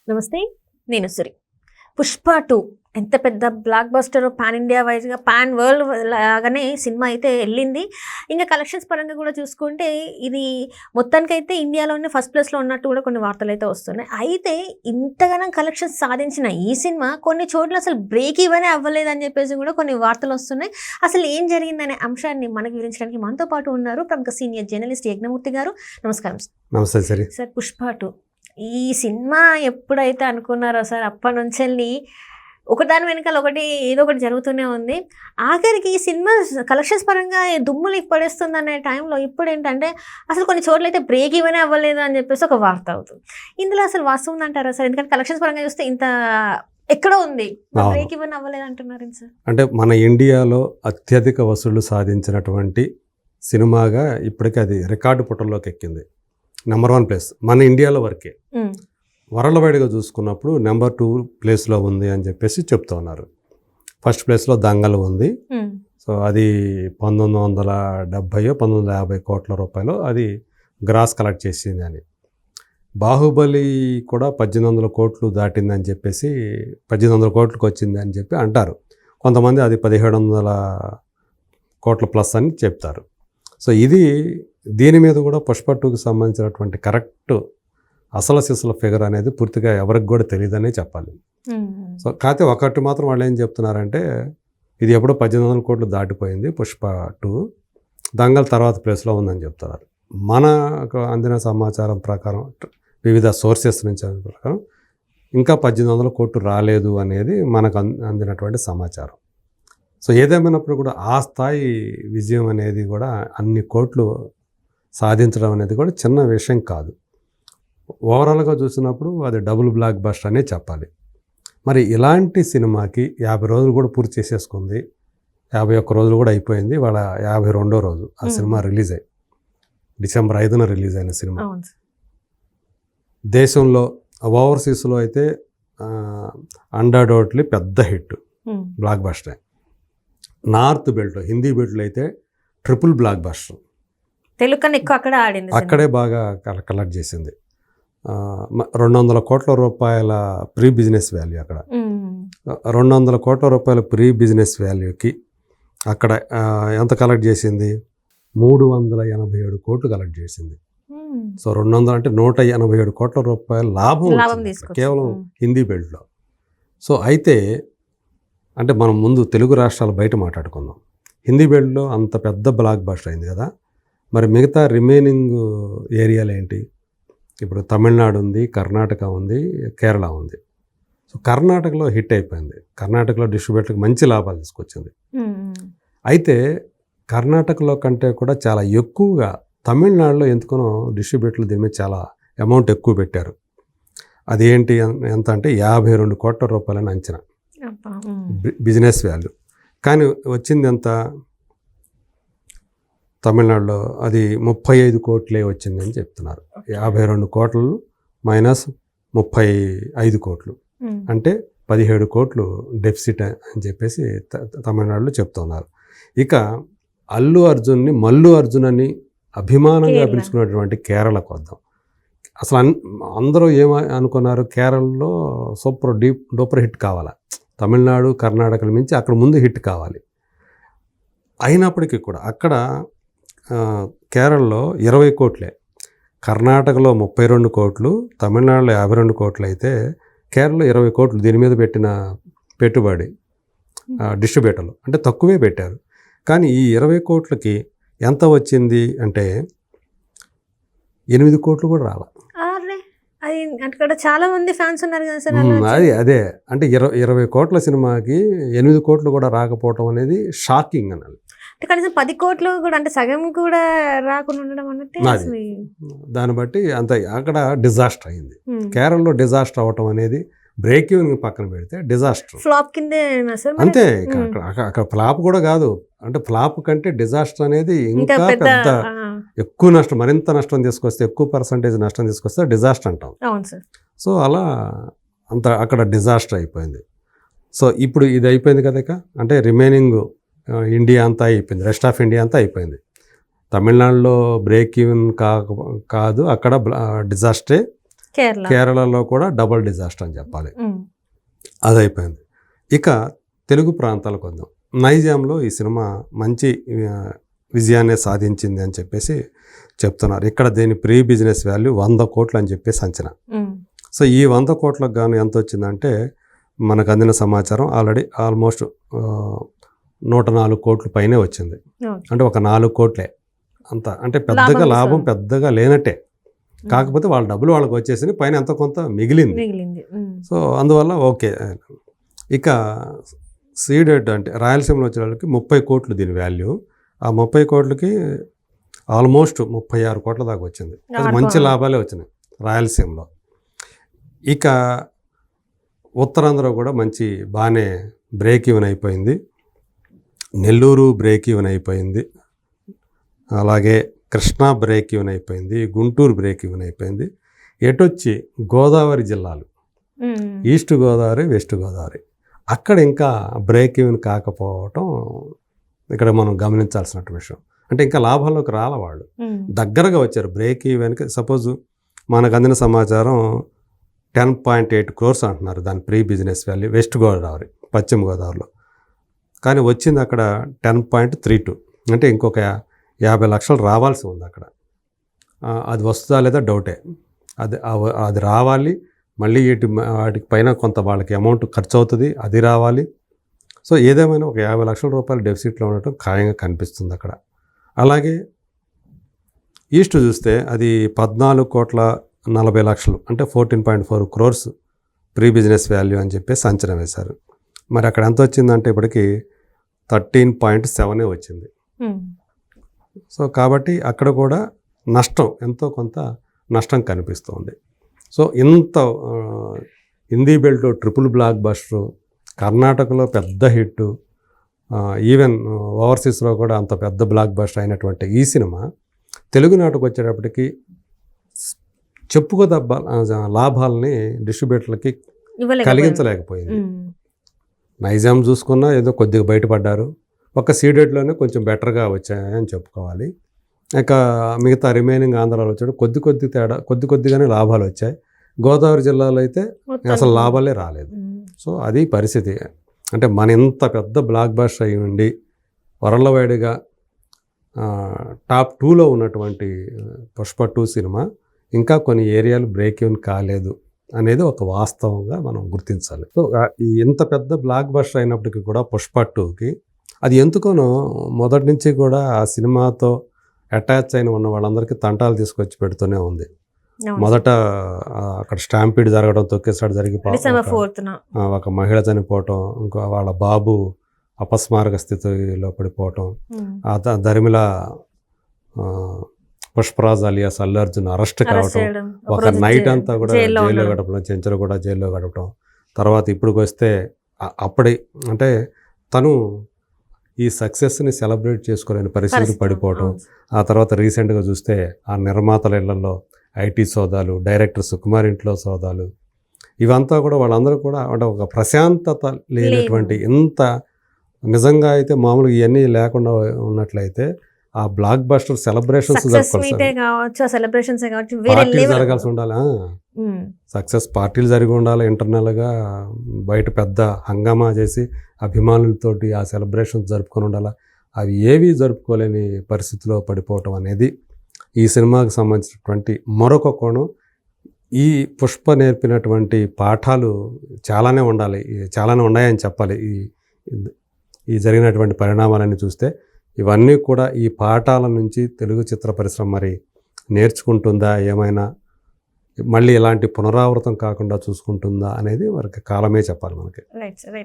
నమస్తే, నేను సురి. 'పుష్ప 2' ఎంత పెద్ద బ్లాక్ బస్టర్, పాన్ ఇండియా వైజ్గా పాన్ వరల్డ్ లాగానే సినిమా అయితే వెళ్ళింది. ఇంకా కలెక్షన్స్ పరంగా కూడా చూసుకుంటే ఇది మొత్తానికైతే ఇండియాలోనే ఫస్ట్ ప్లేస్లో ఉన్నట్టు కూడా కొన్ని వార్తలు అయితే వస్తున్నాయి. అయితే ఇంతగానం కలెక్షన్స్ సాధించిన ఈ సినిమా కొన్ని చోట్ల అసలు బ్రేక్ ఇవ్వనే అవ్వలేదని చెప్పేసి కూడా కొన్ని వార్తలు వస్తున్నాయి. అసలు ఏం జరిగిందనే అంశాన్ని మనకు వివరించడానికి మనతో పాటు ఉన్నారు ప్రముఖ సీనియర్ జర్నలిస్ట్ యజ్ఞమూర్తి గారు. నమస్కారం. నమస్తే సరే. సార్, 'పుష్ప 2' ఈ సినిమా ఎప్పుడైతే అనుకున్నారో సార్, అప్పటి నుంచి వెళ్ళి ఒకదాని వెనకాల ఒకటి ఏదో ఒకటి జరుగుతూనే ఉంది. ఆఖరికి ఈ సినిమా కలెక్షన్స్ పరంగా దుమ్ములు పడేస్తుంది అనే టైంలో ఇప్పుడు ఏంటంటే అసలు కొన్ని చోట్ల అయితే బ్రేక్ ఇవ్వనే అవ్వలేదు అని చెప్పేసి ఒక వార్త అవుతుంది. ఇందులో అసలు వాస్తవం ఉందంటారా సార్? ఎందుకంటే కలెక్షన్స్ పరంగా చూస్తే ఇంత ఎక్కడో ఉంది, బ్రేక్ ఇవ్వని అవ్వలేదు అంటున్నారు సార్. అంటే మన ఇండియాలో అత్యధిక వసూళ్లు సాధించినటువంటి సినిమాగా ఇప్పటికీ అది రికార్డు పుటల్లోకి ఎక్కింది. నెంబర్ 1 ప్లేస్ మన ఇండియాలో వరకే. వరల్డ్ వైడ్గా చూసుకున్నప్పుడు నెంబర్ 2 ప్లేస్లో ఉంది అని చెప్పేసి చెప్తూ ఉన్నారు. ఫస్ట్ ప్లేస్లో దంగల్ ఉంది. సో అది 1950 కోట్ల రూపాయలు అది గ్రాస్ కలెక్ట్ చేసింది అని. బాహుబలి కూడా 1800 కోట్లు దాటిందని చెప్పేసి 1800 కోట్లకు వచ్చింది అని చెప్పి అంటారు. కొంతమంది అది 1700 కోట్ల ప్లస్ అని చెప్తారు. సో ఇది దీని మీద కూడా పుష్ప 2కి సంబంధించినటువంటి కరెక్ట్ అసలు సిసల ఫిగర్ అనేది పూర్తిగా ఎవరికి కూడా తెలియదనే చెప్పాలి. సో కాకపోతే ఒకటి మాత్రం వాళ్ళు ఏం చెప్తున్నారంటే ఇది ఎప్పుడో 1800 కోట్లు దాటిపోయింది పుష్ప 2, దంగల్ తర్వాత ప్లేస్లో ఉందని చెప్తున్నారు. మనకు అందిన సమాచారం ప్రకారం వివిధ సోర్సెస్ నుంచి ప్రకారం ఇంకా 1800 కోట్లు రాలేదు అనేది మనకు అందినటువంటి సమాచారం. సో ఏదేమైనప్పుడు కూడా ఆ స్థాయి విజయం అనేది కూడా అన్ని కోట్లు సాధించడం అనేది కూడా చిన్న విషయం కాదు. ఓవరాల్గా చూసినప్పుడు అది డబుల్ బ్లాక్ బస్టర్ అనే చెప్పాలి. మరి ఇలాంటి సినిమాకి 50 రోజులు కూడా పూర్తి చేసేసుకుంది. 51 రోజులు కూడా అయిపోయింది. వాళ్ళ 52వ రోజు ఆ సినిమా రిలీజ్ అయ్యి డిసెంబర్ 5న రిలీజ్ అయిన సినిమా. దేశంలో ఓవర్సీస్లో అయితే అండర్డోట్లీ పెద్ద hit, blockbuster. North belt Hindi బెల్ట్లో అయితే ట్రిపుల్ బ్లాక్ బస్టర్. తెలుగు కన్నా ఎక్కువ అక్కడ ఆడింది, అక్కడే బాగా కలెక్ట్ చేసింది. 200 కోట్ల రూపాయల ప్రీ బిజినెస్ వాల్యూ అక్కడ. 200 కోట్ల రూపాయల ప్రీ బిజినెస్ వాల్యూకి అక్కడ ఎంత కలెక్ట్ చేసింది? 387 కోట్లు కలెక్ట్ చేసింది. సో 200 అంటే 187 కోట్ల రూపాయల లాభం కేవలం హిందీ బెల్ట్లో. సో అయితే అంటే మనం ముందు తెలుగు రాష్ట్రాలు బయట మాట్లాడుకుందాం. హిందీ బెల్ట్లో అంత పెద్ద బ్లాక్ బస్టర్ అయింది కదా, మరి మిగతా రిమైనింగ్ ఏరియాలు ఏంటి? ఇప్పుడు తమిళనాడు ఉంది, కర్ణాటక ఉంది, కేరళ ఉంది. సో కర్ణాటకలో హిట్ అయిపోయింది. కర్ణాటకలో డిస్ట్రిబ్యూటర్కి మంచి లాభాలు తీసుకొచ్చింది. అయితే కర్ణాటకలో కంటే కూడా చాలా ఎక్కువగా తమిళనాడులో ఎందుకనో డిస్ట్రిబ్యూటర్లు దీని మీద చాలా అమౌంట్ ఎక్కువ పెట్టారు. అది ఏంటి ఎంత అంటే 52 కోట్ల రూపాయలని అంచనా బిజినెస్ వాల్యూ. కానీ వచ్చింది ఎంత? తమిళనాడులో అది 35 కోట్లే వచ్చిందని చెప్తున్నారు. 52 కోట్లు మైనస్ 35 కోట్లు అంటే 17 కోట్లు డెఫిసిట్ అని చెప్పేసి తమిళనాడులో చెప్తున్నారు. ఇక అల్లు అర్జున్ని మల్లు అర్జున్ అని అభిమానంగా పిలుచుకున్నటువంటి కేరళకు వద్దాం. అసలు అందరూ అనుకున్నారు కేరళలో డూపర్ హిట్ కావాలా, తమిళనాడు కర్ణాటకల మించి అక్కడ ముందు హిట్ కావాలి. అయినప్పటికీ కూడా అక్కడ కేరళలో 20 కోట్లే, కర్ణాటకలో 32 కోట్లు, తమిళనాడులో 52 కోట్లు అయితే కేరళలో 20 కోట్లు దీని మీద పెట్టిన పెట్టుబడి డిస్ట్రిబ్యూటర్లు అంటే తక్కువే పెట్టారు. కానీ ఈ 20 కోట్లకి ఎంత వచ్చింది అంటే 8 కోట్లు కూడా రాలా. అక్కడ చాలా మంది ఫ్యాన్స్ ఉన్నారు కదా సార్. అదే అంటే 20 కోట్ల సినిమాకి 8 కోట్లు కూడా రాకపోవటం అనేది షాకింగ్ అనాలి. కనీసం 10 కోట్లు కూడా అంటే సగం కూడా రాకుండా ఉండడం అన్నట్టు. దాన్ని బట్టి అంత అక్కడ డిజాస్టర్ అయింది. కేరళలో డిజాస్టర్ అవ్వటం అనేది బ్రేక్ ఈవెన్ పక్కన పెడితే డిజాస్టర్ ఫ్లాప్ కిందే అంతే. అక్కడ ఫ్లాప్ కూడా కాదు, అంటే ఫ్లాప్ కంటే డిజాస్టర్ అనేది ఇంకా పెద్ద ఎక్కువ నష్టం, మరింత నష్టం తీసుకొస్తే, ఎక్కువ పర్సంటేజ్ నష్టం తీసుకొస్తే డిజాస్టర్ అంటాం. సో అలా అంత అక్కడ డిజాస్టర్ అయిపోయింది. సో ఇప్పుడు ఇది అయిపోయింది కదా, అంటే రిమైనింగ్ ఇండియా అంతా అయిపోయింది, రెస్ట్ ఆఫ్ ఇండియా అంతా అయిపోయింది. తమిళనాడులో బ్రేక్ ఈవెన్ కాదు, అక్కడ డిజాస్టరే. కేరళలో కూడా డబుల్ డిజాస్టర్ అని చెప్పాలి. అది అయిపోయింది. ఇక తెలుగు ప్రాంతాలకు వద్దాం. నైజాంలో ఈ సినిమా మంచి విజయాన్ని సాధించింది అని చెప్పేసి చెప్తున్నారు. ఇక్కడ దీని ప్రీ బిజినెస్ వాల్యూ 100 కోట్లు అని చెప్పేసి అంచనా. సో ఈ 100 కోట్లకు గాను ఎంత వచ్చిందంటే మనకు అందిన సమాచారం ఆల్రెడీ ఆల్మోస్ట్ 104 కోట్ల పైనే వచ్చింది. అంటే ఒక 4 కోట్లే అంత, అంటే పెద్దగా లాభం పెద్దగా లేనట్టే. కాకపోతే వాళ్ళ డబ్బులు వాళ్ళకి వచ్చేసి పైన ఎంతో కొంత మిగిలింది. సో అందువల్ల ఓకే. ఇక సీడెడ్ అంటే రాయలసీమలో వచ్చే వాళ్ళకి 30 కోట్లు దీని వాల్యూ. ఆ 30 కోట్లకి ఆల్మోస్ట్ 36 కోట్ల దాకా వచ్చింది. అది మంచి లాభాలే వచ్చినాయి రాయలసీమలో. ఇక ఉత్తరాంధ్ర కూడా మంచి బాగానే బ్రేక్ ఈవెన్ అయిపోయింది. నెల్లూరు బ్రేక్ ఈవెన్ అయిపోయింది. అలాగే కృష్ణా బ్రేక్ ఈవెన్ అయిపోయింది. గుంటూరు బ్రేక్ ఈవెన్ అయిపోయింది. ఎటొచ్చి గోదావరి జిల్లాలు, ఈస్ట్ గోదావరి, వెస్ట్ గోదావరి, అక్కడ ఇంకా బ్రేక్ ఈవెన్ కాకపోవటం ఇక్కడ మనం గమనించాల్సిన విషయం. అంటే ఇంకా లాభాల్లోకి రాల వాళ్ళు, దగ్గరగా వచ్చారు బ్రేక్ ఈవెన్కి. సపోజ్ మనకు అందిన సమాచారం 10.8 crores అంటున్నారు దాని pre business value west Godavari, పశ్చిమ గోదావరిలో. కానీ వచ్చింది అక్కడ 10.32, అంటే ఇంకొక 50 లక్షలు రావాల్సి ఉంది అక్కడ. అది వస్తుందా లేదా డౌటే. అది రావాలి. మళ్ళీ వాటికి పైన కొంత వాళ్ళకి అమౌంట్ ఖర్చు అవుతుంది, అది రావాలి. సో ఏదేమైనా ఒక 50 లక్షల రూపాయలు డెఫిసిట్లో ఉండటం ఖాయంగా కనిపిస్తుంది అక్కడ. అలాగే ఈస్ట్ చూస్తే అది 14.40 కోట్లు, అంటే 14.4 crores ప్రీ బిజినెస్ వాల్యూ అని చెప్పేసి అంచనా వేశారు. మరి అక్కడ ఎంత వచ్చిందంటే ఇప్పటికి 13.7 వచ్చింది. సో కాబట్టి అక్కడ కూడా నష్టం, ఎంతో కొంత నష్టం కనిపిస్తుంది. సో ఇంత Hindi belt triple block buster, కర్ణాటకలో పెద్ద హిట్, ఈవెన్ ఓవర్సీస్లో కూడా అంత పెద్ద బ్లాక్ బస్టర్ అయినటువంటి ఈ సినిమా తెలుగునాటకు వచ్చేటప్పటికి చెప్పుకోదగ్గ లాభాలని డిస్ట్రిబ్యూటర్లకి కలిగించలేకపోయింది. నైజాం చూసుకున్నా ఏదో కొద్దిగా బయటపడ్డారు. ఒక సీడెడ్లోనే కొంచెం బెటర్గా వచ్చాయని చెప్పుకోవాలి. ఇక మిగతా రిమైనింగ్ ఆంధ్రాలో వచ్చాడు కొద్దిగానే లాభాలు వచ్చాయి. గోదావరి జిల్లాలో అయితే అసలు లాభాలే రాలేదు. సో అది పరిస్థితి. అంటే మన ఇంత పెద్ద బ్లాక్ బస్టర్ అయి ఉండి వరల్డ్వైడ్గా టాప్ 2లో ఉన్నటువంటి పుష్ప 2 సినిమా ఇంకా కొన్ని ఏరియాలు బ్రేక్ ఈవెన్ కాలేదు అనేది ఒక వాస్తవంగా మనం గుర్తించాలి. సో ఈ ఇంత పెద్ద బ్లాక్ బస్టర్ అయినప్పటికీ కూడా పుష్ప 2కి అది ఎందుకోనో మొదటి నుంచి కూడా ఆ సినిమాతో అటాచ్ అయిన ఉన్న వాళ్ళందరికీ తంటాలు తీసుకొచ్చి పెడుతూనే ఉంది. మొదట అక్కడ స్టాంపీడ్ జరగడం, తొక్కేసాడు జరిగిపోవడం, ఒక మహిళ చనిపోవటం, ఇంకో వాళ్ళ బాబు అపస్మారక స్థితిలో పడిపోవటం, దరిమిల పుష్పరాజ్ అలియాస్ అల్లు అర్జున్ అరెస్ట్ కావటం, ఒక నైట్ అంతా కూడా జైల్లో గడపడం, చెంచలు కూడా జైల్లో గడపడం. తర్వాత ఇప్పుడుకి వస్తే అప్పుడే అంటే తను ఈ సక్సెస్ని సెలబ్రేట్ చేసుకోలేని పరిస్థితులు పడిపోవటం. ఆ తర్వాత రీసెంట్గా చూస్తే ఆ నిర్మాతల ఇళ్లలో ఐటీ సోదాలు, డైరెక్టర్ సుకుమార్ ఇంట్లో సోదాలు, ఇవంతా కూడా వాళ్ళందరూ కూడా అంటే ఒక ప్రశాంతత లేనటువంటి, ఇంత నిజంగా అయితే మామూలుగా ఇవన్నీ లేకుండా ఉన్నట్లయితే ఆ బ్లాక్ బస్టర్ సెలబ్రేషన్స్ జరగాల్సి ఉండాలి. సక్సెస్ పార్టీలు జరిగి ఉండాలి. ఇంటర్నల్గా బయట పెద్ద హంగామా చేసి అభిమానులతోటి ఆ సెలబ్రేషన్స్ జరుపుకొని ఉండాలి. అవి ఏవి జరుపుకోలేని పరిస్థితిలో పడిపోవటం అనేది ఈ సినిమాకి సంబంధించినటువంటి మరొక కోణం. ఈ పుష్ప నేర్పినటువంటి పాఠాలు చాలానే ఉన్నాయని చెప్పాలి. ఈ జరిగినటువంటి పరిణామాలన్నీ చూస్తే ఇవన్నీ కూడా ఈ పాఠాల నుంచి తెలుగు చిత్ర పరిశ్రమ మరి నేర్చుకుంటుందా, ఏమైనా మళ్ళీ ఇలాంటి పునరావృతం కాకుండా చూసుకుంటుందా అనేది మనకి కాలమే చెప్పాలి మనకి.